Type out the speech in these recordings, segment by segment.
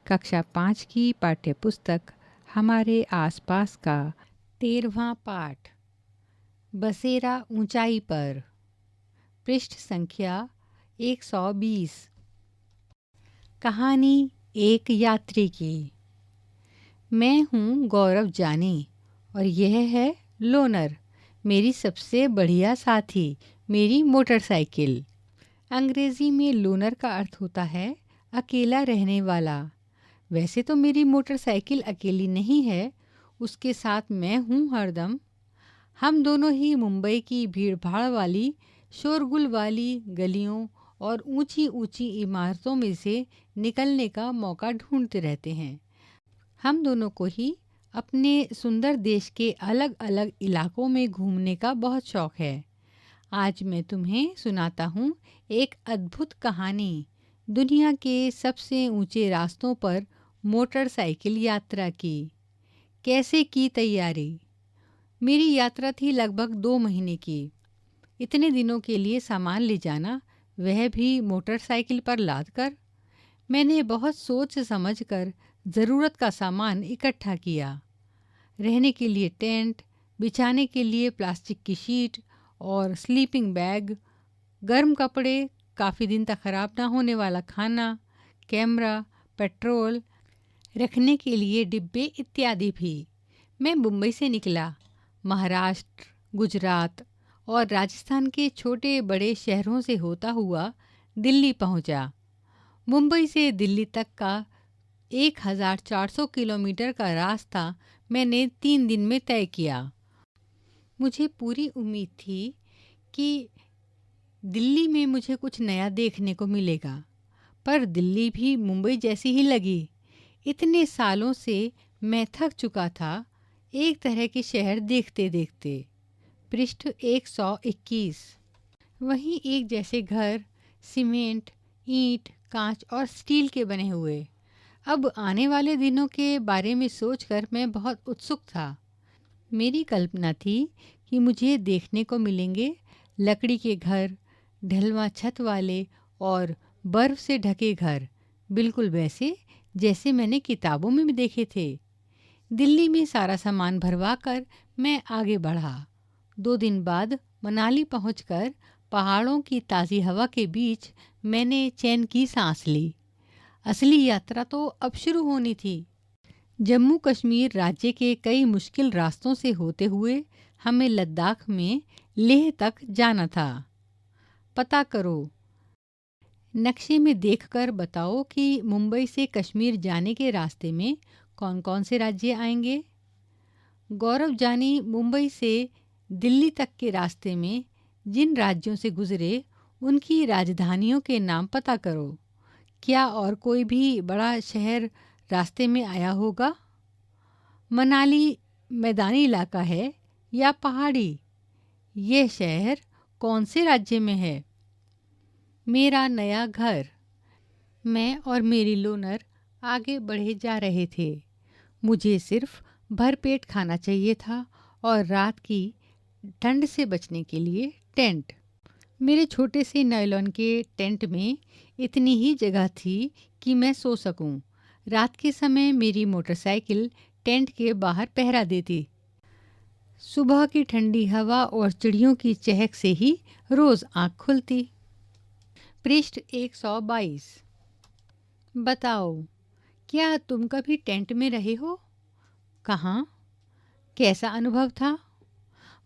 कक्षा 5 की पाठ्यपुस्तक हमारे आसपास का 13वां पाठ बसेरा ऊंचाई पर, पृष्ठ संख्या 120। कहानी एक यात्री की। मैं हूँ गौरव जानी और यह है लोनर, मेरी सबसे बढ़िया साथी, मेरी मोटरसाइकिल। अंग्रेज़ी में लोनर का अर्थ होता है अकेला रहने वाला। वैसे तो मेरी मोटरसाइकिल अकेली नहीं है, उसके साथ मैं हूँ हरदम। हम दोनों ही मुंबई की भीड़-भाड़ वाली, शोरगुल वाली गलियों और ऊंची ऊंची इमारतों में से निकलने का मौका ढूंढते रहते हैं। हम दोनों को ही अपने सुंदर देश के अलग अलग इलाकों में घूमने का बहुत शौक है। आज मैं तुम्हें सुनाता हूँ एक अद्भुत कहानी, दुनिया के सबसे ऊंचे रास्तों पर मोटरसाइकिल यात्रा की। कैसे की तैयारी। मेरी यात्रा थी लगभग 2 महीने की। इतने दिनों के लिए सामान ले जाना, वह भी मोटरसाइकिल पर लाद कर। मैंने बहुत सोच समझ कर ज़रूरत का सामान इकट्ठा किया। रहने के लिए टेंट, बिछाने के लिए प्लास्टिक की शीट और स्लीपिंग बैग, गर्म कपड़े, काफ़ी दिन तक ख़राब ना होने वाला खाना, कैमरा, पेट्रोल, रखने के लिए डिब्बे इत्यादि भी। मैं मुंबई से निकला। महाराष्ट्र, गुजरात और राजस्थान के छोटे बड़े शहरों से होता हुआ दिल्ली पहुंचा। मुंबई से दिल्ली तक का 1400 किलोमीटर का रास्ता मैंने 3 दिन में तय किया। मुझे पूरी उम्मीद थी कि दिल्ली में मुझे कुछ नया देखने को मिलेगा, पर दिल्ली भी मुंबई जैसी ही लगी। इतने सालों से मैं थक चुका था एक तरह के शहर देखते देखते। पृष्ठ 121। वहीं एक जैसे घर, सीमेंट, ईंट, कांच और स्टील के बने हुए। अब आने वाले दिनों के बारे में सोचकर मैं बहुत उत्सुक था। मेरी कल्पना थी कि मुझे देखने को मिलेंगे लकड़ी के घर, ढलवां छत वाले और बर्फ से ढके घर, बिल्कुल वैसे जैसे मैंने किताबों में भी देखे थे। दिल्ली में सारा सामान भरवा कर मैं आगे बढ़ा। 2 दिन बाद मनाली पहुंचकर पहाड़ों की ताज़ी हवा के बीच मैंने चैन की सांस ली। असली यात्रा तो अब शुरू होनी थी। जम्मू कश्मीर राज्य के कई मुश्किल रास्तों से होते हुए हमें लद्दाख में लेह तक जाना था। पता करो, नक्शे में देखकर बताओ कि मुंबई से कश्मीर जाने के रास्ते में कौन कौन से राज्य आएंगे। गौरव जानी मुंबई से दिल्ली तक के रास्ते में जिन राज्यों से गुजरे उनकी राजधानियों के नाम पता करो। क्या और कोई भी बड़ा शहर रास्ते में आया होगा? मनाली मैदानी इलाका है या पहाड़ी? यह शहर कौन से राज्य में है? मेरा नया घर। मैं और मेरी लोनर आगे बढ़े जा रहे थे। मुझे सिर्फ भरपेट खाना चाहिए था और रात की ठंड से बचने के लिए टेंट। मेरे छोटे से नायलॉन के टेंट में इतनी ही जगह थी कि मैं सो सकूं। रात के समय मेरी मोटरसाइकिल टेंट के बाहर पहरा देती। सुबह की ठंडी हवा और चिड़ियों की चहक से ही रोज़ आँख खुलती। पृष्ठ 122। बताओ, क्या तुम कभी टेंट में रहे हो? कहाँ? कैसा अनुभव था?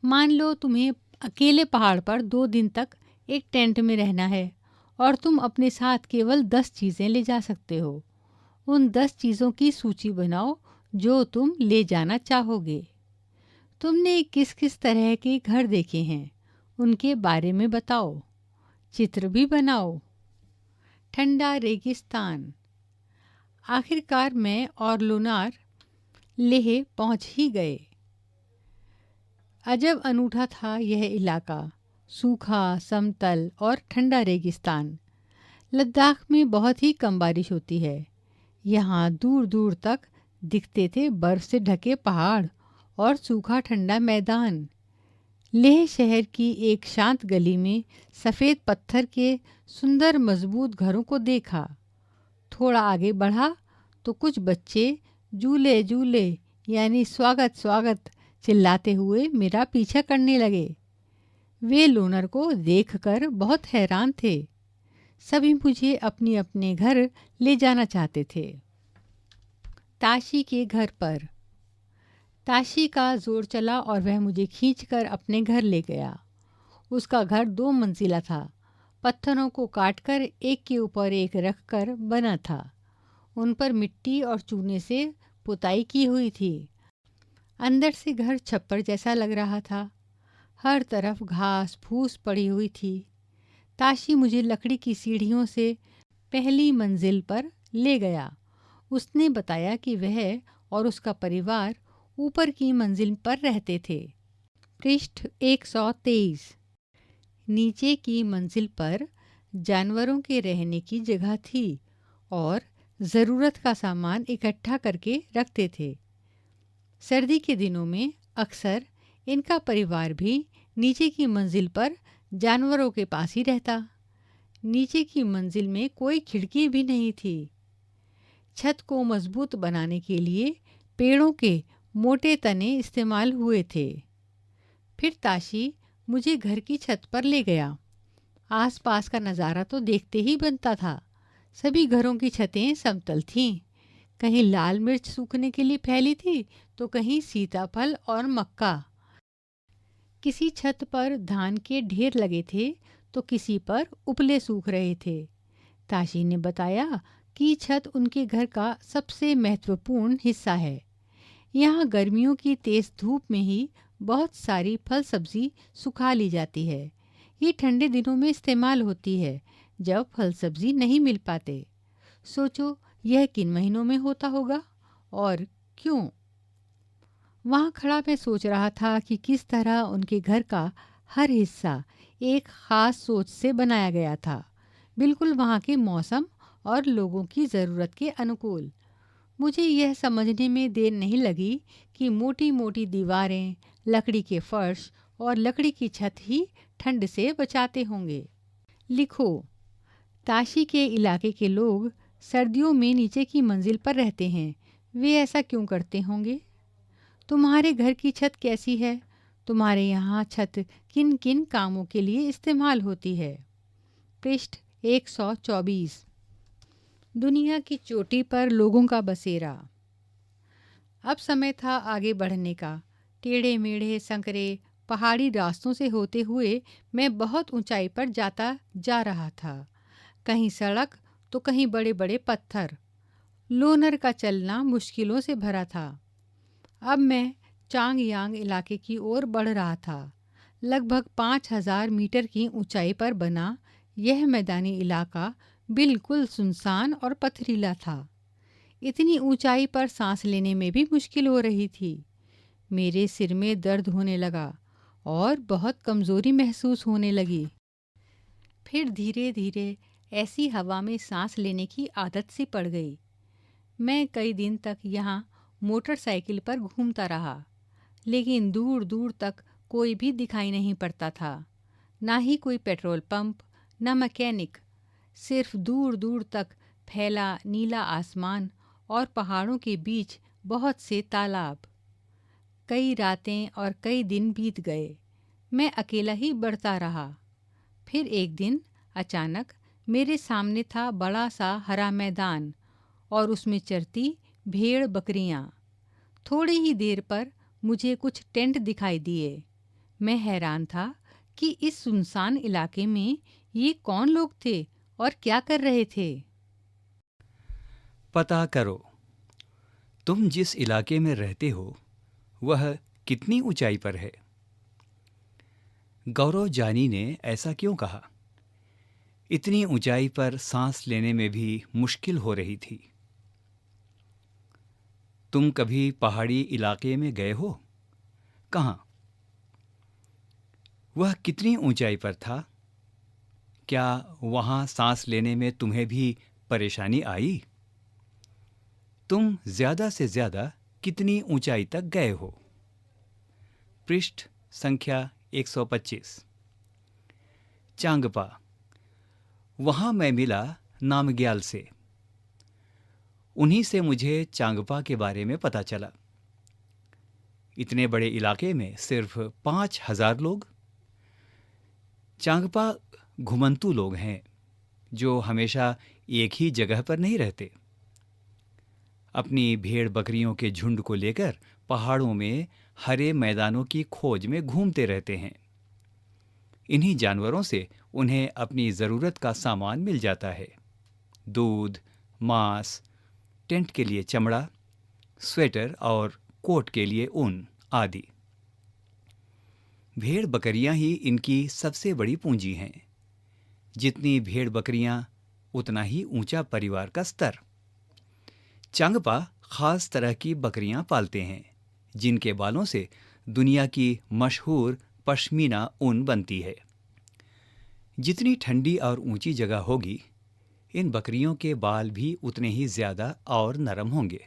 मान लो तुम्हें अकेले पहाड़ पर 2 दिन तक एक टेंट में रहना है और तुम अपने साथ केवल 10 चीज़ें ले जा सकते हो। उन 10 चीज़ों की सूची बनाओ जो तुम ले जाना चाहोगे। तुमने किस किस तरह के घर देखे हैं, उनके बारे में बताओ। चित्र भी बनाओ। ठंडा रेगिस्तान। आखिरकार मैं और लोनार लेह पहुंच ही गए। अजब अनूठा था यह इलाका, सूखा, समतल और ठंडा रेगिस्तान। लद्दाख में बहुत ही कम बारिश होती है। यहाँ दूर दूर तक दिखते थे बर्फ से ढके पहाड़ और सूखा ठंडा मैदान। लेह शहर की एक शांत गली में सफ़ेद पत्थर के सुंदर मजबूत घरों को देखा। थोड़ा आगे बढ़ा तो कुछ बच्चे झूले झूले यानी स्वागत स्वागत चिल्लाते हुए मेरा पीछा करने लगे। वे लोनर को देखकर बहुत हैरान थे। सभी मुझे अपने अपने घर ले जाना चाहते थे। ताशी के घर पर। ताशी का जोर चला और वह मुझे खींचकर अपने घर ले गया। उसका घर 2 मंजिला था। पत्थरों को काटकर एक के ऊपर एक रखकर बना था। उन पर मिट्टी और चूने से पुताई की हुई थी। अंदर से घर छप्पर जैसा लग रहा था। हर तरफ घास फूस पड़ी हुई थी। ताशी मुझे लकड़ी की सीढ़ियों से पहली मंजिल पर ले गया। उसने बताया कि वह और उसका परिवार ऊपर की मंजिल पर रहते थे। पृष्ठ 123। नीचे की मंजिल पर जानवरों के रहने की जगह थी और ज़रूरत का सामान इकट्ठा करके रखते थे। सर्दी के दिनों में अक्सर इनका परिवार भी नीचे की मंजिल पर जानवरों के पास ही रहता। नीचे की मंजिल में कोई खिड़की भी नहीं थी। छत को मजबूत बनाने के लिए पेड़ों के मोटे तने इस्तेमाल हुए थे। फिर ताशी मुझे घर की छत पर ले गया। आसपास का नज़ारा तो देखते ही बनता था। सभी घरों की छतें समतल थीं। कहीं लाल मिर्च सूखने के लिए फैली थी तो कहीं सीताफल और मक्का। किसी छत पर धान के ढेर लगे थे तो किसी पर उपले सूख रहे थे। ताशी ने बताया कि छत उनके घर का सबसे महत्वपूर्ण हिस्सा है। यहाँ गर्मियों की तेज़ धूप में ही बहुत सारी फल सब्जी सुखा ली जाती है। ये ठंडे दिनों में इस्तेमाल होती है जब फल सब्जी नहीं मिल पाते। सोचो यह किन महीनों में होता होगा और क्यों? वहाँ खड़ा मैं सोच रहा था कि किस तरह उनके घर का हर हिस्सा एक ख़ास सोच से बनाया गया था, बिल्कुल वहाँ के मौसम और लोगों की ज़रूरत के अनुकूल। मुझे यह समझने में देर नहीं लगी कि मोटी मोटी दीवारें, लकड़ी के फर्श और लकड़ी की छत ही ठंड से बचाते होंगे। लिखो, ताशी के इलाके के लोग सर्दियों में नीचे की मंजिल पर रहते हैं। वे ऐसा क्यों करते होंगे? तुम्हारे घर की छत कैसी है? तुम्हारे यहाँ छत किन किन कामों के लिए इस्तेमाल होती है? पृष्ठ 124। दुनिया की चोटी पर लोगों का बसेरा। अब समय था आगे बढ़ने का। टेढ़े मेढ़े संकरे पहाड़ी रास्तों से होते हुए मैं बहुत ऊंचाई पर जाता जा रहा था। कहीं सड़क तो कहीं बड़े बड़े पत्थर। लोनर का चलना मुश्किलों से भरा था। अब मैं चांगयांग इलाके की ओर बढ़ रहा था। लगभग 5000 मीटर की ऊंचाई पर बना यह मैदानी इलाका बिल्कुल सुनसान और पथरीला था। इतनी ऊंचाई पर सांस लेने में भी मुश्किल हो रही थी। मेरे सिर में दर्द होने लगा और बहुत कमज़ोरी महसूस होने लगी। फिर धीरे धीरे ऐसी हवा में सांस लेने की आदत सी पड़ गई। मैं कई दिन तक यहाँ मोटरसाइकिल पर घूमता रहा, लेकिन दूर दूर तक कोई भी दिखाई नहीं पड़ता था। ना ही कोई पेट्रोल पंप, न मैकेनिक। सिर्फ दूर दूर तक फैला नीला आसमान और पहाड़ों के बीच बहुत से तालाब। कई रातें और कई दिन बीत गए। मैं अकेला ही बढ़ता रहा। फिर एक दिन अचानक मेरे सामने था बड़ा सा हरा मैदान और उसमें चरती भेड़ बकरियां। थोड़ी ही देर पर मुझे कुछ टेंट दिखाई दिए। मैं हैरान था कि इस सुनसान इलाके में ये कौन लोग थे और क्या कर रहे थे। पता करो, तुम जिस इलाके में रहते हो वह कितनी ऊंचाई पर है। गौरव जानी ने ऐसा क्यों कहा? इतनी ऊंचाई पर सांस लेने में भी मुश्किल हो रही थी। तुम कभी पहाड़ी इलाके में गए हो? कहाँ? वह कितनी ऊंचाई पर था? क्या वहाँ सांस लेने में तुम्हें भी परेशानी आई? तुम ज़्यादा से ज़्यादा कितनी ऊंचाई तक गए हो? पृष्ठ संख्या 125। चांगपा। वहाँ मैं मिला नामग्याल से। उन्हीं से मुझे चांगपा के बारे में पता चला। इतने बड़े इलाके में सिर्फ 5,000 लोग। चांगपा घुमंतू लोग हैं जो हमेशा एक ही जगह पर नहीं रहते। अपनी भेड़ बकरियों के झुंड को लेकर पहाड़ों में हरे मैदानों की खोज में घूमते रहते हैं। इन्हीं जानवरों से उन्हें अपनी ज़रूरत का सामान मिल जाता है। दूध, मांस, टेंट के लिए चमड़ा, स्वेटर और कोट के लिए ऊन आदि। भेड़ बकरियां ही इनकी सबसे बड़ी पूंजी हैं। जितनी भेड़ बकरियां उतना ही ऊंचा परिवार का स्तर। चांगपा खास तरह की बकरियां पालते हैं जिनके बालों से दुनिया की मशहूर पश्मीना ऊन बनती है। जितनी ठंडी और ऊंची जगह होगी, इन बकरियों के बाल भी उतने ही ज्यादा और नरम होंगे।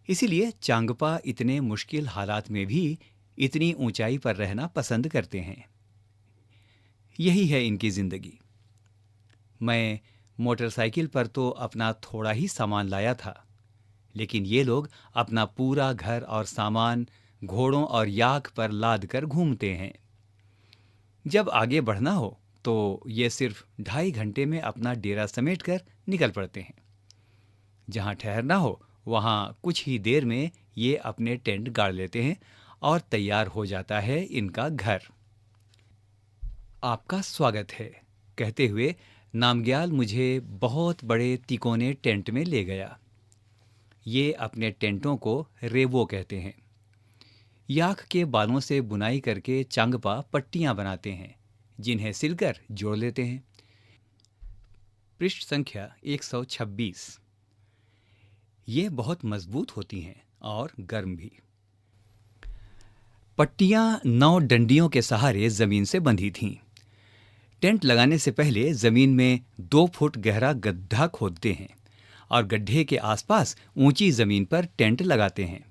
इसीलिए चांगपा इतने मुश्किल हालात में भी इतनी ऊंचाई पर रहना पसंद करते हैं। यही है इनकी जिंदगी। मैं मोटरसाइकिल पर तो अपना थोड़ा ही सामान लाया था, लेकिन ये लोग अपना पूरा घर और सामान घोड़ों और याक पर लाद कर घूमते हैं। जब आगे बढ़ना हो तो ये सिर्फ 2.5 घंटे में अपना डेरा समेट कर निकल पड़ते हैं। जहाँ ठहरना हो वहाँ कुछ ही देर में ये अपने टेंट गाड़ लेते हैं और तैयार हो जाता है इनका घर। आपका स्वागत है, कहते हुए नामग्याल मुझे बहुत बड़े तिकोने टेंट में ले गया। ये अपने टेंटों को रेवो कहते हैं। याक के बालों से बुनाई करके चांगपा पट्टियां बनाते हैं जिन्हें सिलकर जोड़ लेते हैं। पृष्ठ संख्या 126। ये बहुत मजबूत होती हैं और गर्म भी। पट्टियां 9 डंडियों के सहारे जमीन से बंधी थीं। टेंट लगाने से पहले जमीन में 2 फुट गहरा गड्ढा खोदते हैं और गड्ढे के आसपास ऊंची जमीन पर टेंट लगाते हैं।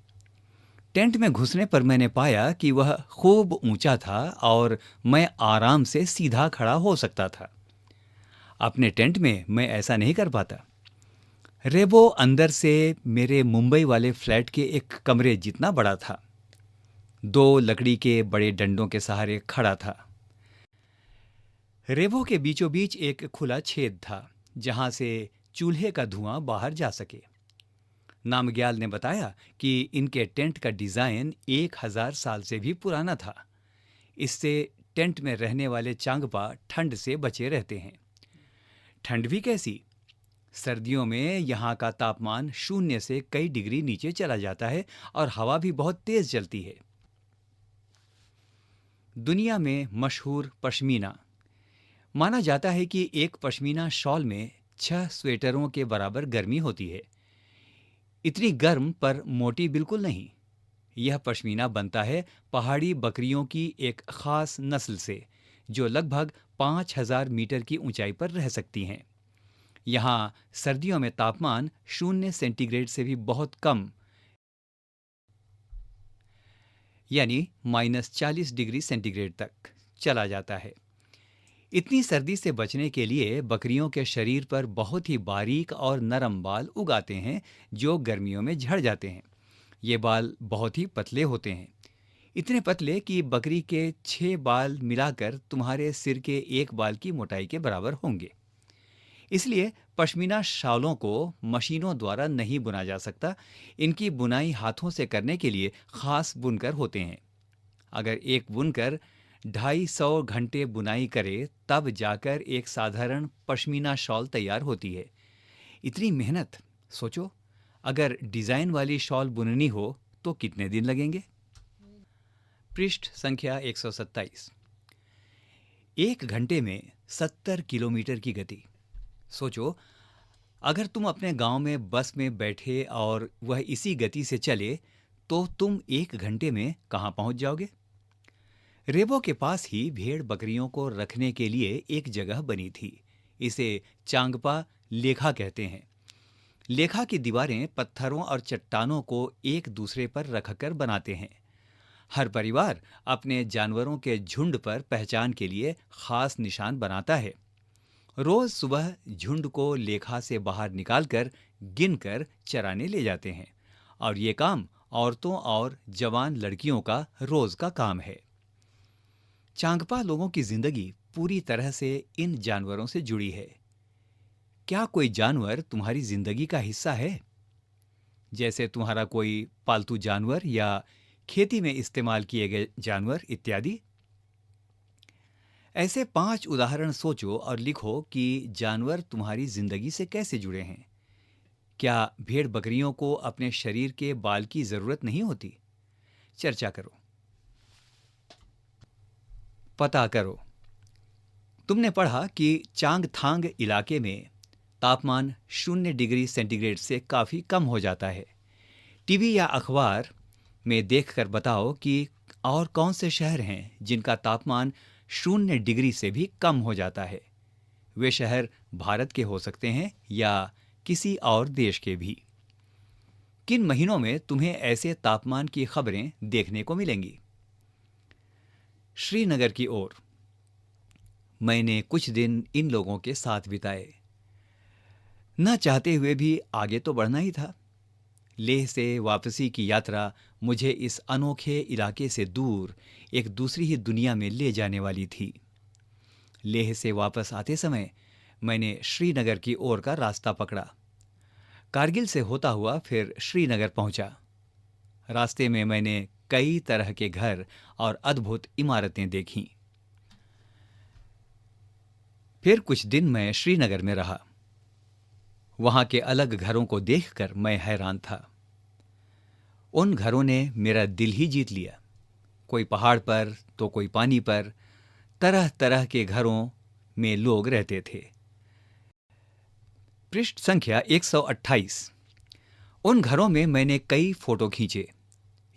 टेंट में घुसने पर मैंने पाया कि वह खूब ऊंचा था और मैं आराम से सीधा खड़ा हो सकता था। अपने टेंट में मैं ऐसा नहीं कर पाता। रेबो अंदर से मेरे मुंबई वाले फ्लैट के एक कमरे जितना बड़ा था। 2 लकड़ी के बड़े डंडों के सहारे खड़ा था। रेबो के बीचों बीच एक खुला छेद था जहां से चूल्हे का धुआं बाहर जा सके। नामग्याल ने बताया कि इनके टेंट का डिजाइन 1000 साल से भी पुराना था। इससे टेंट में रहने वाले चांगपा ठंड से बचे रहते हैं। ठंड भी कैसी! सर्दियों में यहाँ का तापमान 0 से कई डिग्री नीचे चला जाता है और हवा भी बहुत तेज चलती है। दुनिया में मशहूर पश्मीना। माना जाता है कि एक पश्मीना शॉल में 6 स्वेटरों के बराबर गर्मी होती है। इतनी गर्म पर मोटी बिल्कुल नहीं। यह पश्मीना बनता है पहाड़ी बकरियों की एक खास नस्ल से जो लगभग 5000 मीटर की ऊंचाई पर रह सकती हैं। यहाँ सर्दियों में तापमान 0 सेंटीग्रेड से भी बहुत कम, यानी -40 डिग्री सेंटीग्रेड तक चला जाता है। इतनी सर्दी से बचने के लिए बकरियों के शरीर पर बहुत ही बारीक और नरम बाल उगाते हैं जो गर्मियों में झड़ जाते हैं। ये बाल बहुत ही पतले होते हैं, इतने पतले कि बकरी के 6 बाल मिलाकर तुम्हारे सिर के 1 बाल की मोटाई के बराबर होंगे। इसलिए पश्मीना शॉलों को मशीनों द्वारा नहीं बुना जा सकता। इनकी बुनाई हाथों से करने के लिए खास बुनकर होते हैं। अगर एक बुनकर 250 घंटे बुनाई करे तब जाकर एक साधारण पश्मीना शॉल तैयार होती है। इतनी मेहनत! सोचो, अगर डिजाइन वाली शॉल बुननी हो तो कितने दिन लगेंगे। पृष्ठ संख्या 127। 1 घंटे में 70 किलोमीटर की गति। सोचो, अगर तुम अपने गांव में बस में बैठे और वह इसी गति से चले तो तुम 1 घंटे में कहां पहुंच जाओगे। रेबो के पास ही भेड़ बकरियों को रखने के लिए एक जगह बनी थी। इसे चांगपा लेखा कहते हैं। लेखा की दीवारें पत्थरों और चट्टानों को एक दूसरे पर रखकर बनाते हैं। हर परिवार अपने जानवरों के झुंड पर पहचान के लिए खास निशान बनाता है। रोज सुबह झुंड को लेखा से बाहर निकालकर गिनकर चराने ले जाते हैं और ये काम औरतों और जवान लड़कियों का रोज का काम है। चांगपा लोगों की जिंदगी पूरी तरह से इन जानवरों से जुड़ी है। क्या कोई जानवर तुम्हारी जिंदगी का हिस्सा है, जैसे तुम्हारा कोई पालतू जानवर या खेती में इस्तेमाल किए गए जानवर इत्यादि? ऐसे 5 उदाहरण सोचो और लिखो कि जानवर तुम्हारी जिंदगी से कैसे जुड़े हैं। क्या भेड़ बकरियों को अपने शरीर के बाल की जरूरत नहीं होती? चर्चा करो, पता करो। तुमने पढ़ा कि चांगथांग इलाके में तापमान 0 डिग्री सेंटीग्रेड से काफी कम हो जाता है। टीवी या अखबार में देखकर बताओ कि और कौन से शहर हैं जिनका तापमान 0 डिग्री से भी कम हो जाता है। वे शहर भारत के हो सकते हैं या किसी और देश के भी। किन महीनों में तुम्हें ऐसे तापमान की खबरें देखने को मिलेंगी? श्रीनगर की ओर। मैंने कुछ दिन इन लोगों के साथ बिताए। न चाहते हुए भी आगे तो बढ़ना ही था। लेह से वापसी की यात्रा मुझे इस अनोखे इलाके से दूर एक दूसरी ही दुनिया में ले जाने वाली थी। लेह से वापस आते समय मैंने श्रीनगर की ओर का रास्ता पकड़ा। कारगिल से होता हुआ फिर श्रीनगर पहुंचा। रास्ते में मैंने कई तरह के घर और अद्भुत इमारतें देखीं। फिर कुछ दिन मैं श्रीनगर में रहा। वहां के अलग घरों को देखकर मैं हैरान था। उन घरों ने मेरा दिल ही जीत लिया। कोई पहाड़ पर तो कोई पानी पर, तरह तरह के घरों में लोग रहते थे। पृष्ठ संख्या 128। उन घरों में मैंने कई फोटो खींचे।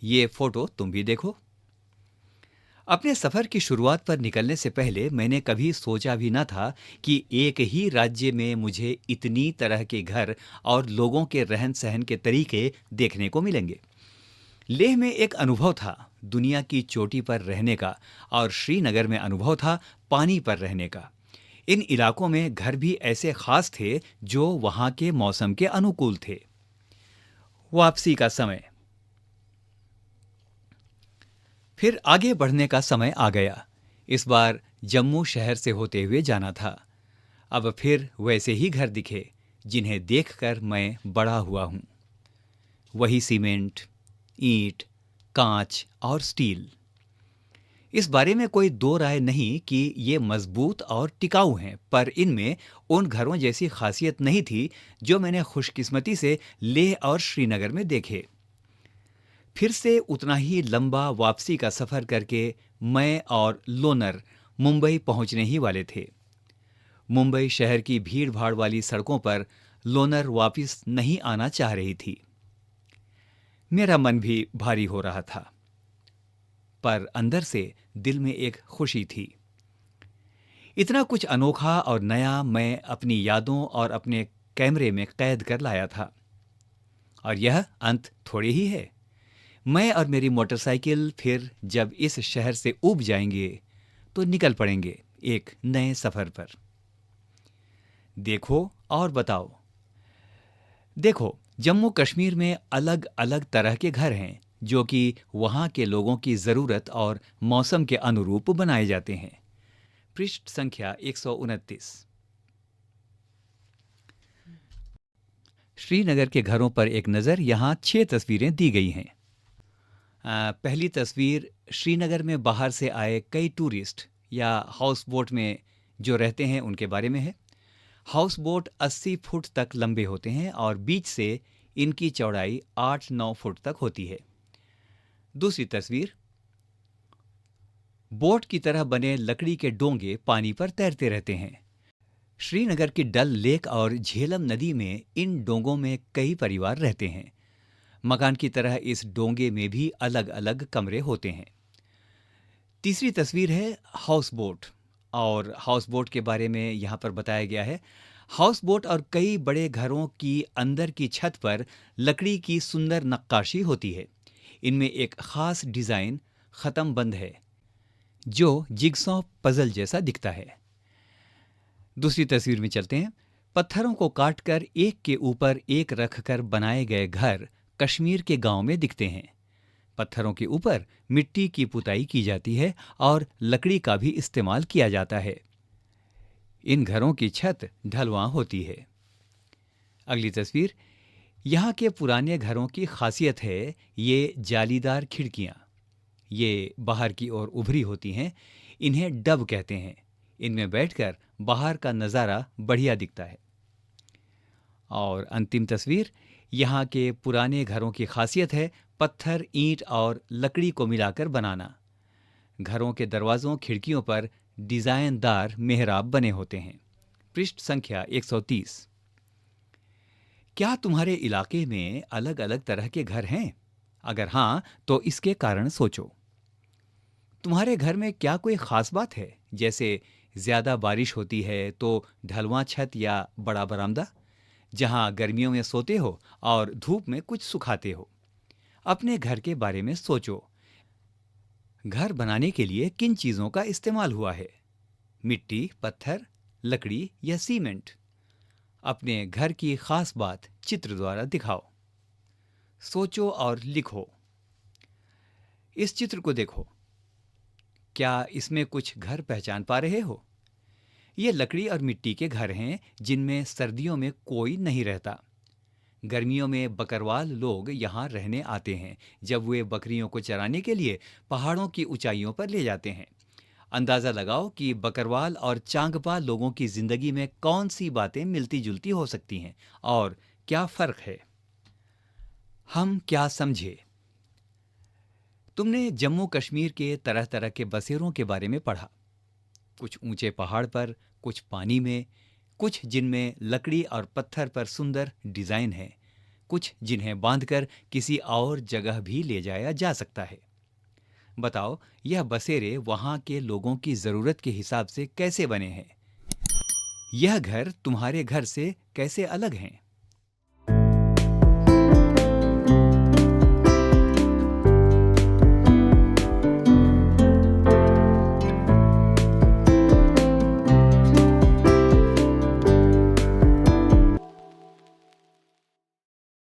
ये फोटो तुम भी देखो। अपने सफर की शुरुआत पर निकलने से पहले मैंने कभी सोचा भी न था कि एक ही राज्य में मुझे इतनी तरह के घर और लोगों के रहन सहन के तरीके देखने को मिलेंगे। लेह में एक अनुभव था दुनिया की चोटी पर रहने का और श्रीनगर में अनुभव था पानी पर रहने का। इन इलाकों में घर भी ऐसे खास थे जो वहां के मौसम के अनुकूल थे। वापसी का समय। फिर आगे बढ़ने का समय आ गया। इस बार जम्मू शहर से होते हुए जाना था। अब फिर वैसे ही घर दिखे जिन्हें देखकर मैं बड़ा हुआ हूं। वही सीमेंट, ईंट, कांच और स्टील। इस बारे में कोई दो राय नहीं कि ये मजबूत और टिकाऊ हैं, पर इनमें उन घरों जैसी खासियत नहीं थी जो मैंने खुशकिस्मती से लेह और श्रीनगर में देखे। फिर से उतना ही लंबा वापसी का सफर करके मैं और लोनर मुंबई पहुंचने ही वाले थे। मुंबई शहर की भीड़ भाड़ वाली सड़कों पर लोनर वापस नहीं आना चाह रही थी। मेरा मन भी भारी हो रहा था, पर अंदर से दिल में एक खुशी थी। इतना कुछ अनोखा और नया मैं अपनी यादों और अपने कैमरे में कैद कर लाया था। और यह अंत थोड़ी ही है। मैं और मेरी मोटरसाइकिल फिर जब इस शहर से ऊब जाएंगे तो निकल पड़ेंगे एक नए सफर पर। देखो और बताओ। देखो, जम्मू कश्मीर में अलग अलग तरह के घर हैं जो कि वहां के लोगों की जरूरत और मौसम के अनुरूप बनाए जाते हैं। पृष्ठ संख्या 129। श्रीनगर के घरों पर एक नज़र। यहाँ 6 तस्वीरें दी गई हैं। पहली तस्वीर श्रीनगर में बाहर से आए कई टूरिस्ट या हाउस बोट में जो रहते हैं उनके बारे में है। हाउस बोट 80 फुट तक लंबे होते हैं और बीच से इनकी चौड़ाई 8-9 फुट तक होती है। दूसरी तस्वीर, बोट की तरह बने लकड़ी के डोंगे पानी पर तैरते रहते हैं। श्रीनगर की डल लेक और झेलम नदी में इन डोंगों में कई परिवार रहते हैं। मकान की तरह इस डोंगे में भी अलग अलग कमरे होते हैं। तीसरी तस्वीर है हाउस बोट, और हाउस बोट के बारे में यहाँ पर बताया गया है। हाउस बोट और कई बड़े घरों की अंदर की छत पर लकड़ी की सुंदर नक्काशी होती है। इनमें एक खास डिज़ाइन ख़त्म बंद है जो जिगसॉ पजल जैसा दिखता है। दूसरी तस्वीर में चलते हैं। पत्थरों को काटकर एक के ऊपर एक रखकर बनाए गए घर कश्मीर के गांव में दिखते हैं। पत्थरों के ऊपर मिट्टी की पुताई की जाती है और लकड़ी का भी इस्तेमाल किया जाता है। इन घरों की छत ढलवां होती है। अगली तस्वीर। यहाँ के पुराने घरों की खासियत है ये जालीदार खिड़कियाँ। ये बाहर की ओर उभरी होती हैं। इन्हें डब कहते हैं। इनमें बैठकर बाहर का नज़ारा बढ़िया दिखता है। और अंतिम तस्वीर। यहाँ के पुराने घरों की खासियत है पत्थर, ईंट और लकड़ी को मिलाकर बनाना। घरों के दरवाज़ों, खिड़कियों पर डिज़ाइनदार मेहराब बने होते हैं। पृष्ठ संख्या 130। क्या तुम्हारे इलाके में अलग अलग तरह के घर हैं? अगर हाँ, तो इसके कारण सोचो। तुम्हारे घर में क्या कोई खास बात है, जैसे ज़्यादा बारिश होती है तो ढलवां छत या बड़ा बरामदा, जहाँ गर्मियों में सोते हो और धूप में कुछ सुखाते हो? अपने घर के बारे में सोचो। घर बनाने के लिए किन चीज़ों का इस्तेमाल हुआ है? मिट्टी, पत्थर, लकड़ी या सीमेंट? अपने घर की खास बात चित्र द्वारा दिखाओ। सोचो और लिखो। इस चित्र को देखो। क्या इसमें कुछ घर पहचान पा रहे हो? ये लकड़ी और मिट्टी के घर हैं जिनमें सर्दियों में कोई नहीं रहता। गर्मियों में बकरवाल लोग यहाँ रहने आते हैं जब वे बकरियों को चराने के लिए पहाड़ों की ऊंचाइयों पर ले जाते हैं। अंदाज़ा लगाओ कि बकरवाल और चांगपा लोगों की ज़िंदगी में कौन सी बातें मिलती जुलती हो सकती हैं और क्या फ़र्क है। हम क्या समझे? तुमने जम्मू कश्मीर के तरह तरह के बसेरों के बारे में पढ़ा। कुछ ऊंचे पहाड़ पर, कुछ पानी में, कुछ जिनमें लकड़ी और पत्थर पर सुंदर डिज़ाइन है, कुछ जिन्हें बांधकर किसी और जगह भी ले जाया जा सकता है। बताओ, यह बसेरे वहाँ के लोगों की ज़रूरत के हिसाब से कैसे बने हैं? यह घर तुम्हारे घर से कैसे अलग हैं?